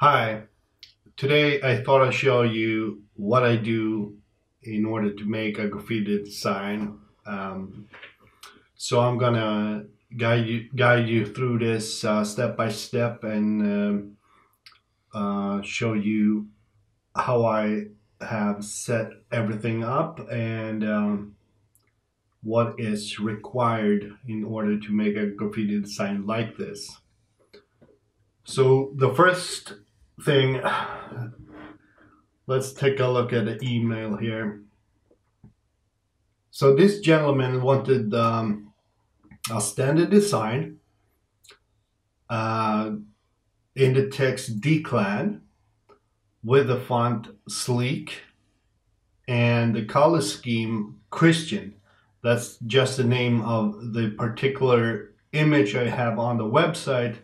Hi, today I thought I'd show you what I do in order to make a graffiti design. Um, so I'm gonna guide you through this step by step and show you how I have set everything up and what is required in order to make a graffiti design like this. So the first thing, let's take a look at the email here. So this gentleman wanted a standard design uh, in the text Declan with the font sleek and the color scheme Christian. That's just the name of the particular image I have on the website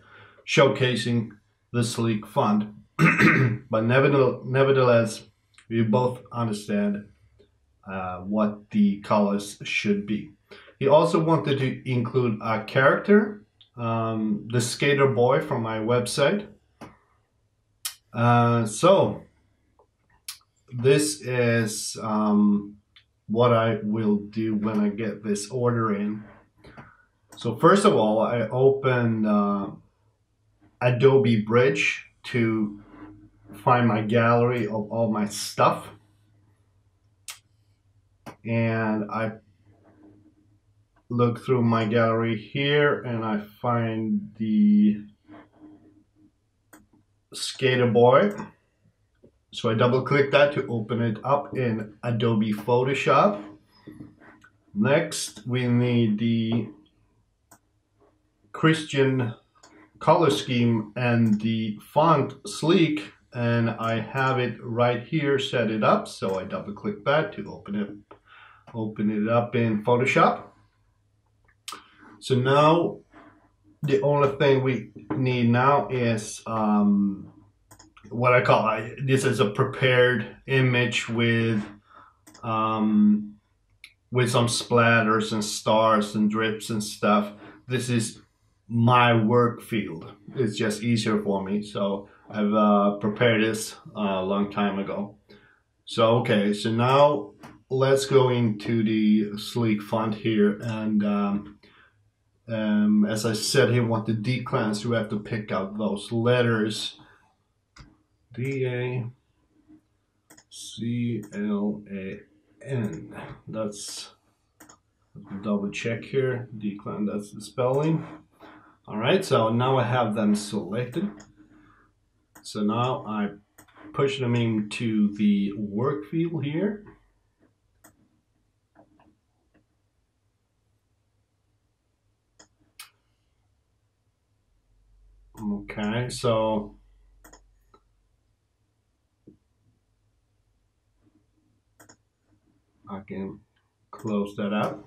showcasing the sleek font. But nevertheless, we both understand what the colors should be. He also wanted to include a character, the skater boy from my website. So this is what I will do when I get this order in. So first of all, I opened Adobe Bridge to find my gallery of all my stuff. And I look through my gallery here and I find the skater boy. So I double click that to open it up in Adobe Photoshop. Next we need the Christian color scheme and the font sleek, and I have it right here, set it up. So I double click that to open it up in Photoshop. So now the only thing we need now is what I call, this is a prepared image with some splatters and stars and drips and stuff. This is my work field. It's just easier for me. So I've prepared this a long time ago. So okay, so now let's go into the sleek font here, and as I said, he wanted Declan, so we have to pick out those letters. D-A-C-L-A-N. That's, double check here. Declan, that's the spelling. Alright, so now I have them selected. So now I push them into the work field here. Okay, so I can close that out.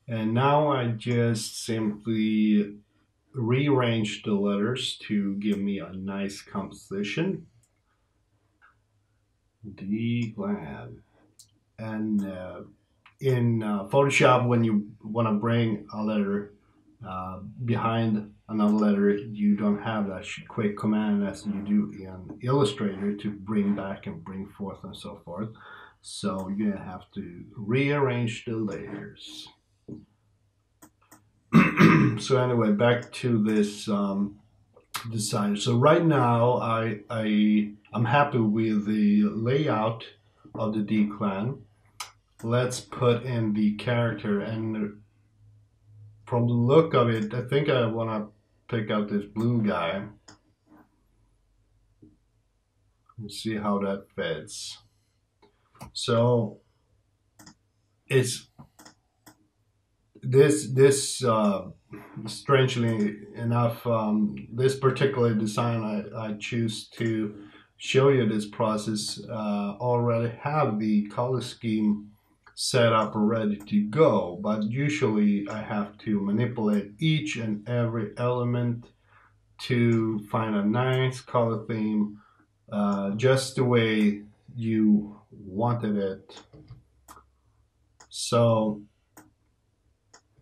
And now I just simply rearrange the letters to give me a nice composition. Declan. And in Photoshop, when you want to bring a letter behind another letter, you don't have that quick command as you do in Illustrator to bring back and bring forth and so forth. So you're gonna have to rearrange the layers. So anyway, back to this design. So right now I'm happy with the layout of the Declan. Let's put in the character, and from the look of it, I think I want to pick out this blue guy and see how that fits. So it's this strangely enough, this particular design I choose to show you this process already have the color scheme set up and ready to go, but usually I have to manipulate each and every element to find a nice color theme just the way you wanted it. So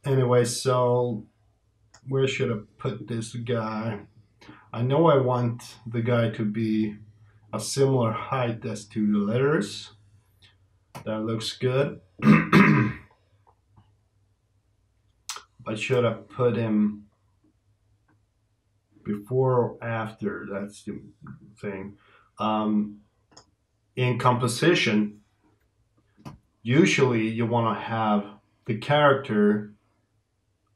anyway, so Where should I put this guy? I know I want the guy to be a similar height as to the letters. That looks good. But should I put him before or after? That's the thing. In composition, usually you want to have the character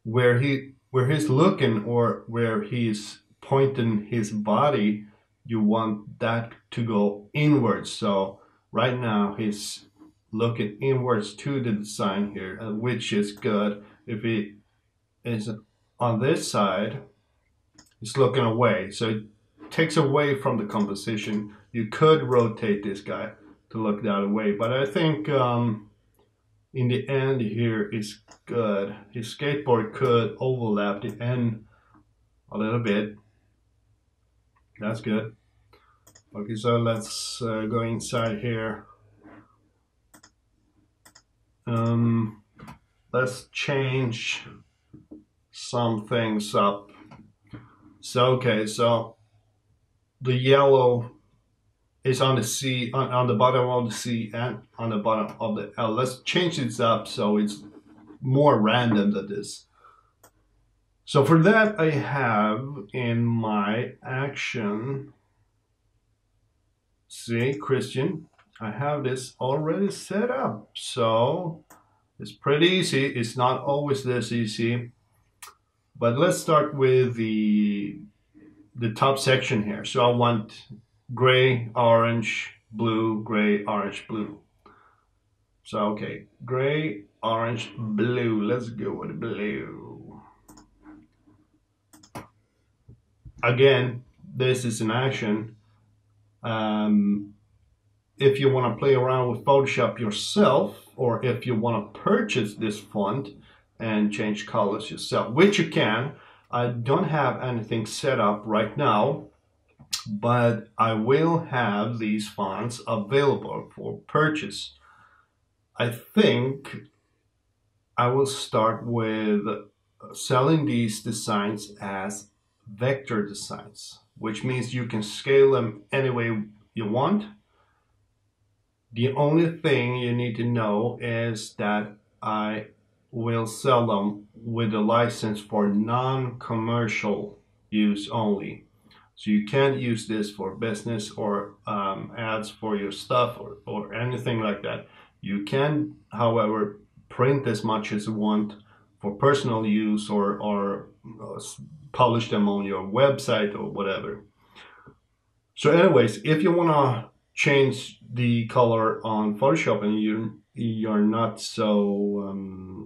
where he's looking or where he's pointing his body. You want that to go inwards. So right now he's looking inwards to the design here, which is good. If he is on this side, he's looking away, so it takes away from the composition. You could rotate this guy to look that way, but I think in the end here is good. His skateboard could overlap the end a little bit. That's good. Okay, so let's go inside here. Let's change some things up. So okay, so the yellow is on the C, on the bottom of the C and on the bottom of the L. Let's change this up so it's more random than this. So for that I have in my action, see, Christian, I have this already set up. So it's pretty easy. It's not always this easy. But let's start with the top section here. So I want gray, orange, blue, gray, orange, blue. So okay, gray, orange, blue. Let's go with blue. Again, this is an action. If you want to play around with Photoshop yourself, or if you want to purchase this font and change colors yourself, which you can. I don't have anything set up right now, but I will have these fonts available for purchase. I think I will start with selling these designs as vector designs, which means you can scale them any way you want. The only thing you need to know is that I will sell them with a license for non-commercial use only. So you can't use this for business or ads for your stuff or anything like that. You can, however, print as much as you want for personal use or publish them on your website or whatever. So anyways, if you want to change the color on Photoshop and you're not so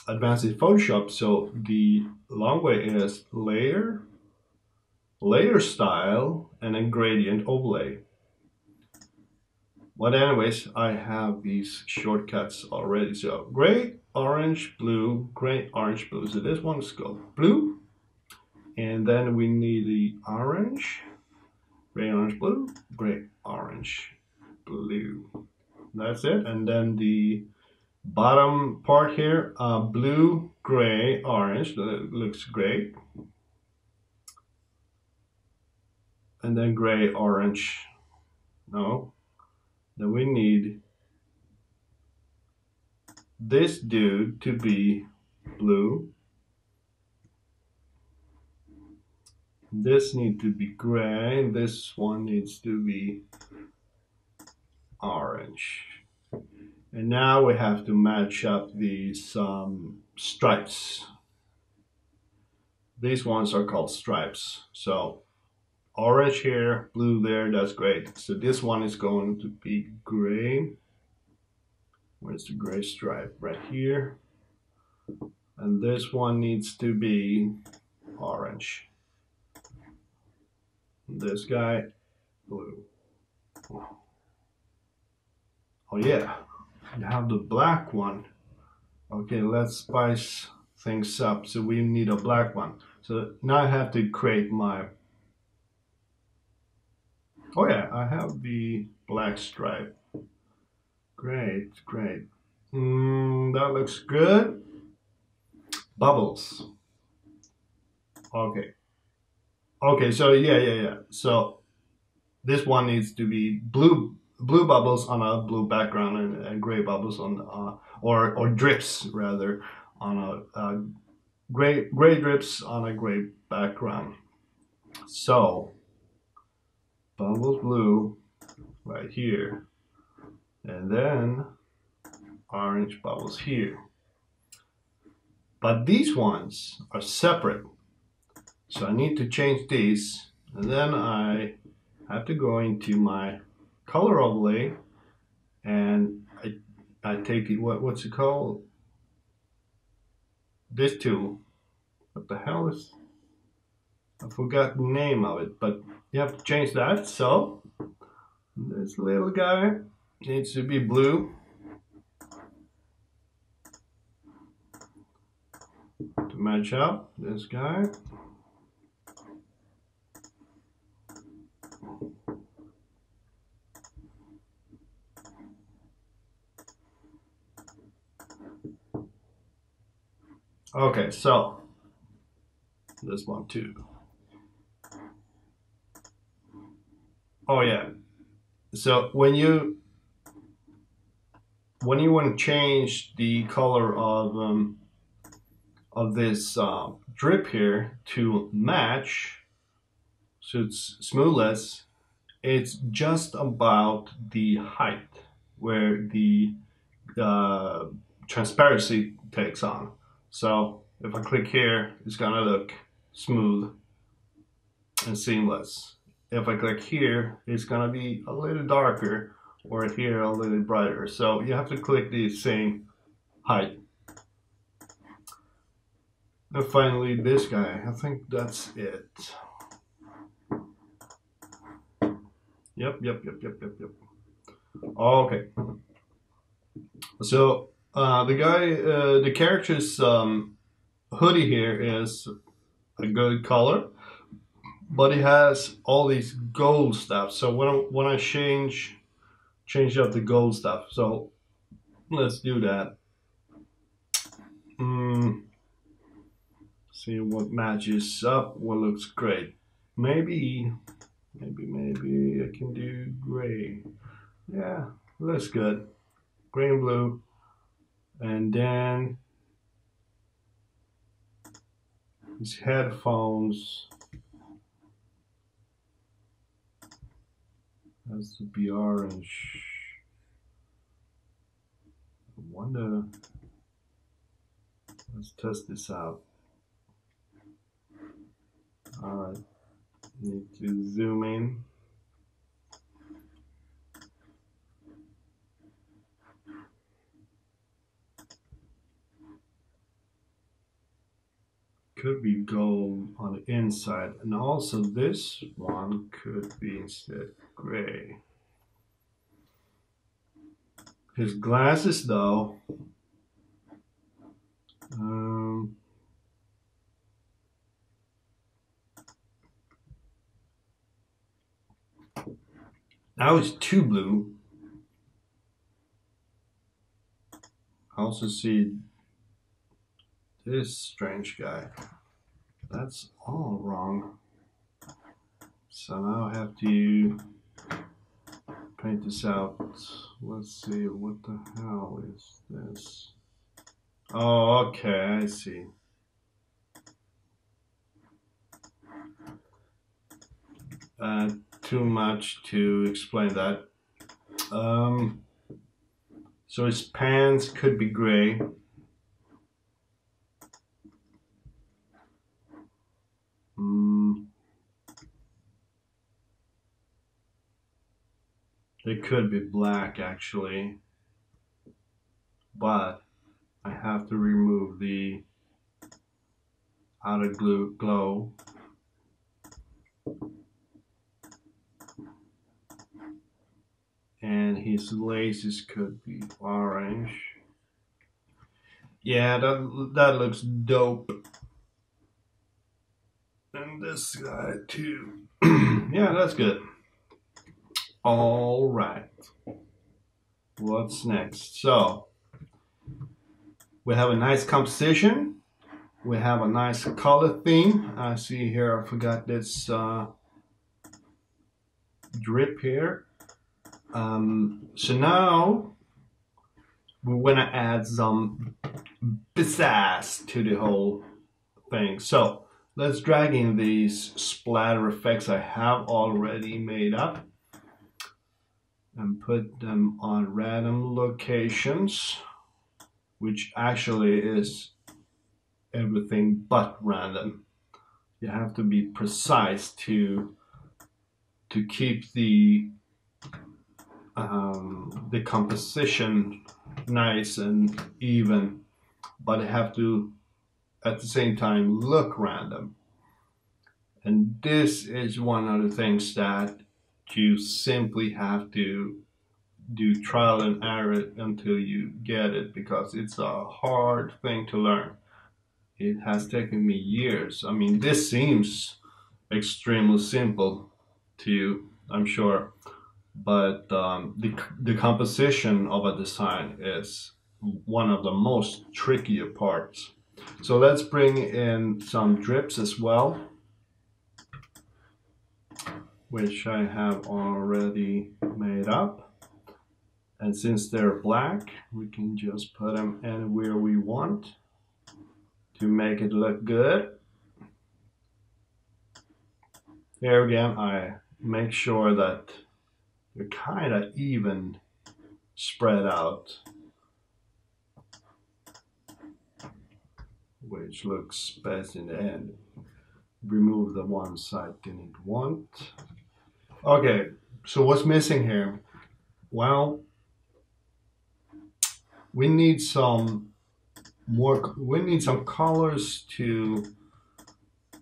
advanced in Photoshop, so the long way is layer style, and then gradient overlay. But anyways, I have these shortcuts already. So gray, orange, blue, gray, orange, blue. So this one's called blue, and then we need the orange, gray, orange, blue, gray, orange, blue. That's it. And then the bottom part here, blue, gray, orange. That looks great. And then gray, orange. No. Then we need this dude to be blue. This needs to be gray. This one needs to be orange. And now we have to match up these stripes. These ones are called stripes. So orange here, blue there, that's great. So this one is going to be gray. Where's the gray stripe? Right here. And this one needs to be orange. This guy, blue. Oh yeah, you have the black one. Okay, let's spice things up. So we need a black one. So now I have to create my... Oh yeah, I have the black stripe. Great, great. That looks good. Bubbles. Okay. Okay, so yeah. So this one needs to be blue bubbles on a blue background and gray bubbles on or drips rather on a gray drips on a gray background. So bubbles blue right here, and then orange bubbles here. But these ones are separate, so I need to change these, and then I have to go into my color overlay, and I take it, what's it called? This tool. What the hell is? I forgot the name of it, but you have to change that. So this little guy needs to be blue to match up this guy. Okay, so this one too. Oh yeah. So when you want to change the color of this drip here to match, so it's smoothless, it's just about the height where the transparency takes on. So if I click here, it's gonna look smooth and seamless. If I click here, it's gonna be a little darker, or here a little brighter. So you have to click the same height. And finally this guy, I think that's it. Yep. Okay. So the character's hoodie here is a good color, but it has all these gold stuff. So when I change up the gold stuff, so let's do that. See what matches up, what looks great. Maybe I can do gray. Yeah, looks good. Gray and blue. And then his headphones has to be orange. I wonder, let's test this out. Alright, need to zoom in. Could be gold on the inside, and also this one could be instead gray. His glasses though, now it's too blue. I also see this strange guy. That's all wrong. So now I have to paint this out. Let's see, what the hell is this? Oh, okay, I see. Too much to explain that. So his pants could be gray. They could be black actually, but I have to remove the outer glow. And his laces could be orange. Yeah, that looks dope. And this guy too. Yeah, that's good. All right. What's next? So we have a nice composition. we have a nice color theme. I see here, I forgot this drip here. So now we want to add some pizzazz to the whole thing. So let's drag in these splatter effects I have already made up and put them on random locations, which actually is everything but random. You have to be precise to keep the composition nice and even, but it have to at the same time look random. And this is one of the things that you simply have to do trial and error until you get it, because it's a hard thing to learn. It has taken me years. I mean, this seems extremely simple to you, I'm sure, but the composition of a design is one of the most trickier parts. So let's bring in some drips as well, which I have already made up. And since they're black, we can just put them anywhere we want to make it look good. Here again, I make sure that they're kind of even spread out, which looks best in the end. Remove the ones I didn't want. Okay, so what's missing here? Well, we need some colors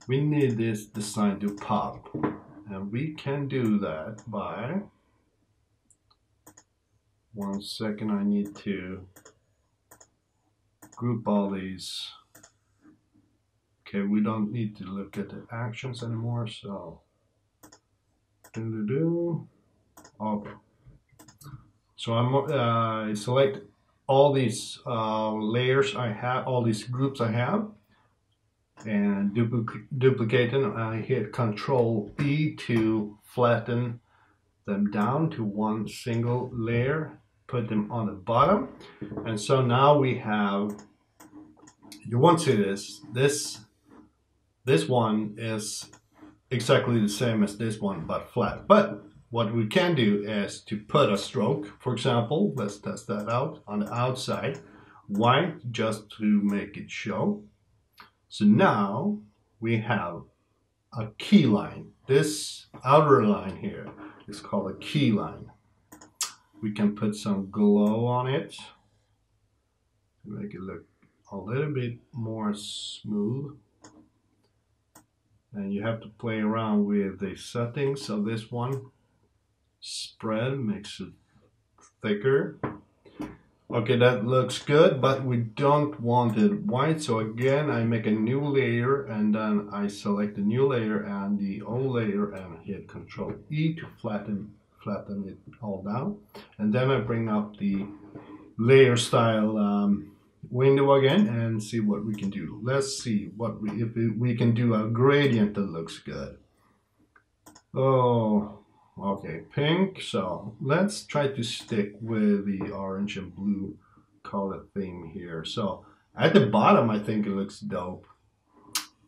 we need this design to pop. And we can do that by, one second, I need to group all these. Okay, we don't need to look at the actions anymore, so okay. So I select all these layers I have, all these groups I have, and duplicate them. I hit Control E to flatten them down to one single layer, put them on the bottom. And so now we have, you won't see this one is exactly the same as this one, but flat. But what we can do is to put a stroke, for example, let's test that out, on the outside, white, just to make it show. So now we have a key line. This outer line here is called a key line. We can put some glow on it to make it look a little bit more smooth. And you have to play around with the settings of this one. Spread makes it thicker. Okay, that looks good, but we don't want it white. So again, I make a new layer, and then I select the new layer and the old layer and hit Control E to flatten it all down. And then I bring up the layer style window again and see what we can do. Let's see if we can do a gradient that looks good. Oh, okay, pink. So let's try to stick with the orange and blue color theme here. So at the bottom, I think it looks dope.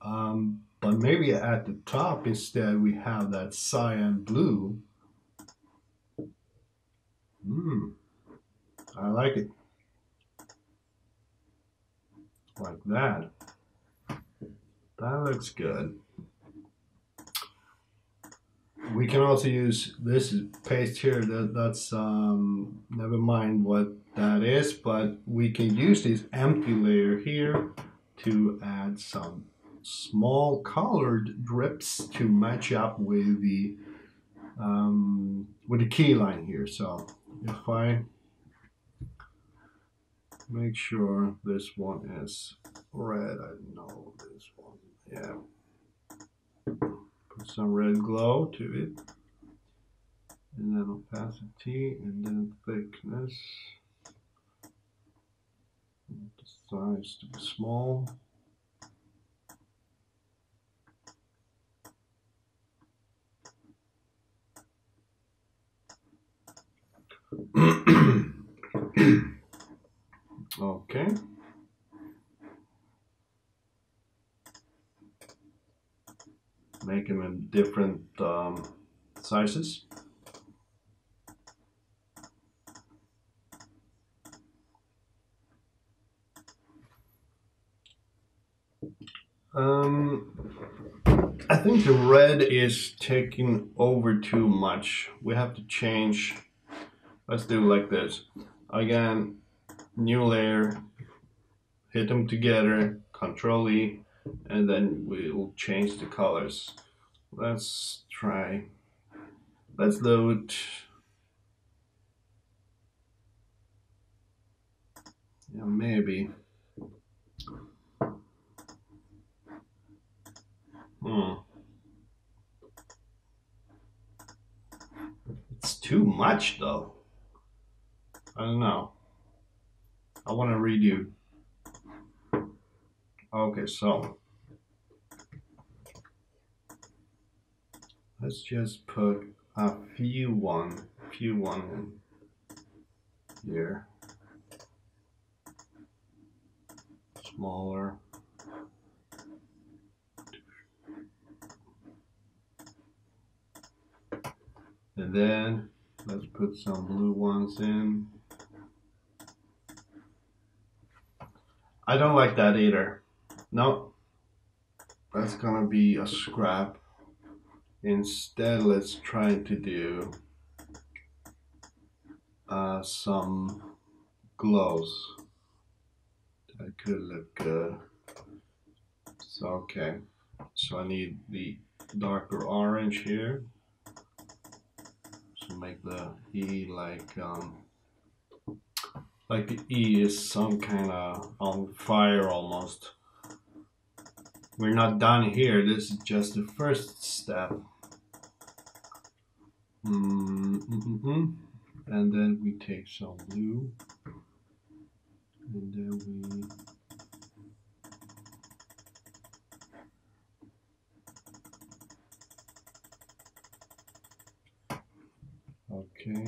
But maybe at the top instead we have that cyan blue. I like it. Like that. That looks good. We can also use this paste here. That's never mind what that is, but we can use this empty layer here to add some small colored drips to match up with the key line here. So if I make sure this one is red, I know this one, yeah. Put some red glow to it, and then opacity, and then thickness. The size to be small. make them in different sizes. I think the red is taking over too much. We have to change. Let's do it like this. Again, new layer, hit them together, Control E, and then we'll change the colors. Let's try. Let's load. Yeah, maybe. It's too much though. I don't know. I want to redo. Okay, so let's just put a few one in here. Smaller. And then let's put some blue ones in. I don't like that either. No, that's gonna be a scrap. Instead, let's try to do some glows. That could look good. So, okay. So I need the darker orange here. So make the E like the E is some kind of on fire almost. We're not done here. This is just the first step. And then we take some blue, and then we okay,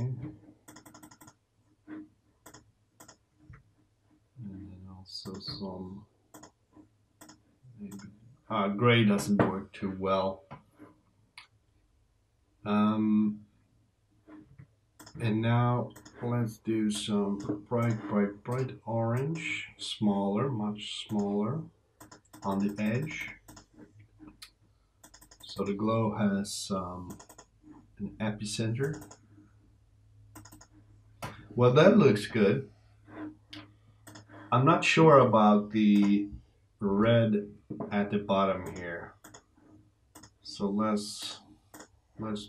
and then also some maybe gray doesn't work too well. And now let's do some bright orange, smaller, much smaller on the edge. So the glow has an epicenter. Well, that looks good. I'm not sure about the red at the bottom here. So let's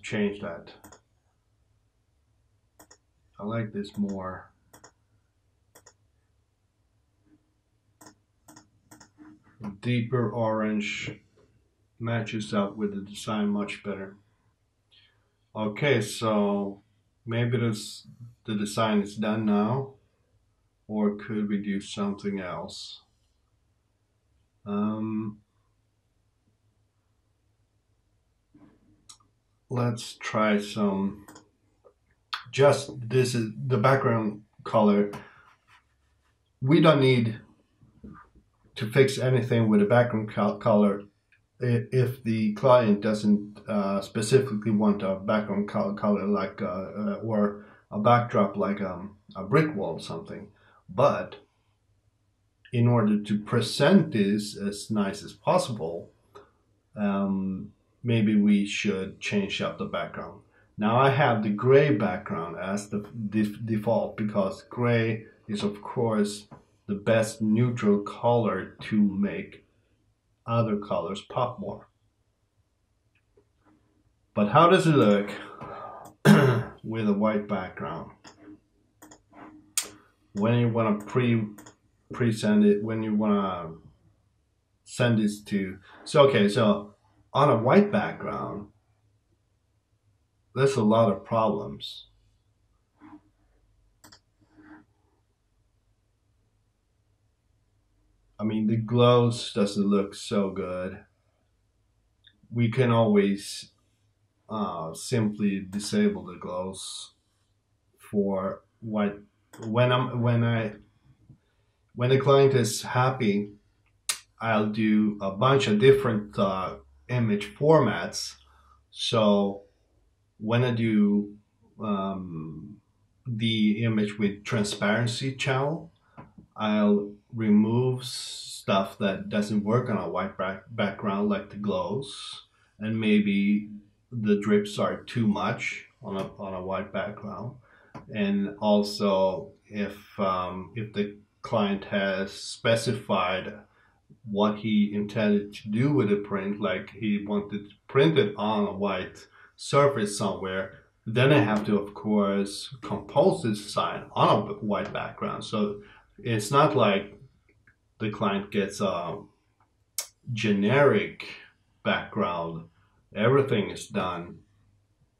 change that. I like this more. Deeper orange matches up with the design much better. Okay, so maybe the design is done now, or could we do something else? Let's try some. Just this is the background color. We don't need to fix anything with the background color if the client doesn't specifically want a background color like or a backdrop like a brick wall or something. But in order to present this as nice as possible, maybe we should change up the background. Now I have the gray background as the default because gray is of course the best neutral color to make other colors pop more. But how does it look with a white background? When you want to present it, when you want to send this to, so okay, so on a white background, there's a lot of problems. I mean, the glows doesn't look so good. We can always simply disable the glows for white. When the client is happy, I'll do a bunch of different image formats. So when I do the image with transparency channel, I'll remove stuff that doesn't work on a white background, like the glows, and maybe the drips are too much on a white background. And also, if the client has specified what he intended to do with the print, like he wanted to print it on a white surface somewhere, then I have to, of course, compose the design on a white background. So it's not like the client gets a generic background. Everything is done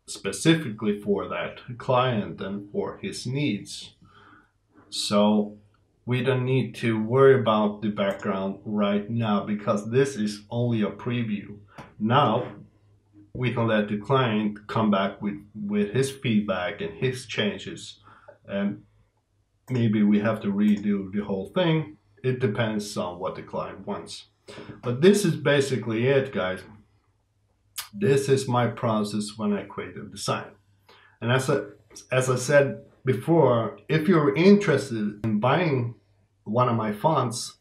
specifically for that client and for his needs. So we don't need to worry about the background right now, because this is only a preview. Now we can let the client come back with his feedback and his changes, and maybe we have to redo the whole thing. It depends on what the client wants. But this is basically it, guys. This is my process when I create a design. And as I said before, if you're interested in buying one of my fonts,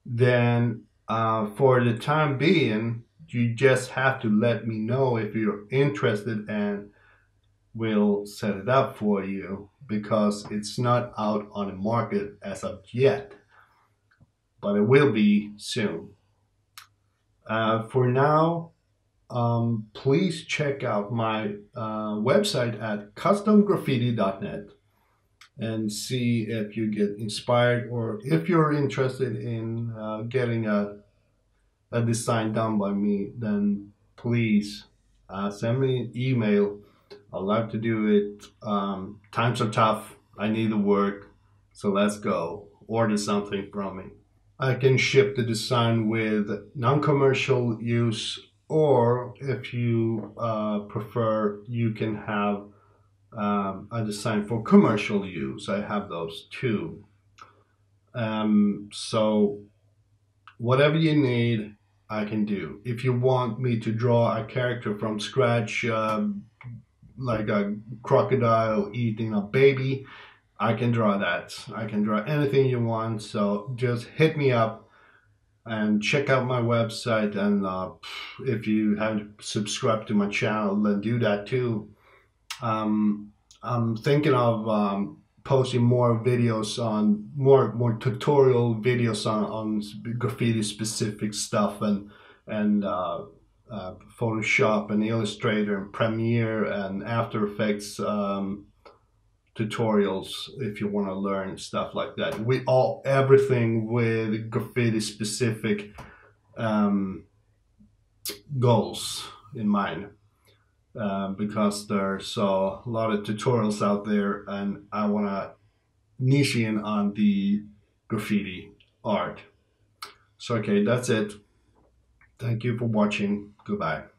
then for the time being, you just have to let me know if you're interested, and we'll set it up for you, because it's not out on the market as of yet, but it will be soon. For now, please check out my website at customgraffiti.net and see if you get inspired, or if you're interested in getting a design done by me, then please send me an email. I'd love to do it. Times are tough. I need the work. So let's go. Order something from me. I can ship the design with non-commercial use, or if you prefer, you can have a design for commercial use. I have those too. So whatever you need, I can do. If you want me to draw a character from scratch, like a crocodile eating a baby, I can draw that. I can draw anything you want. So just hit me up and check out my website. And if you haven't subscribed to my channel, then do that too. I'm thinking of posting more videos on more tutorial videos on graffiti specific stuff, and Photoshop and Illustrator and Premiere and After Effects tutorials, if you want to learn stuff like that. Everything with graffiti specific goals in mind. Because there's a lot of tutorials out there, and I want to niche in on the graffiti art. So okay, that's it. Thank you for watching. Goodbye.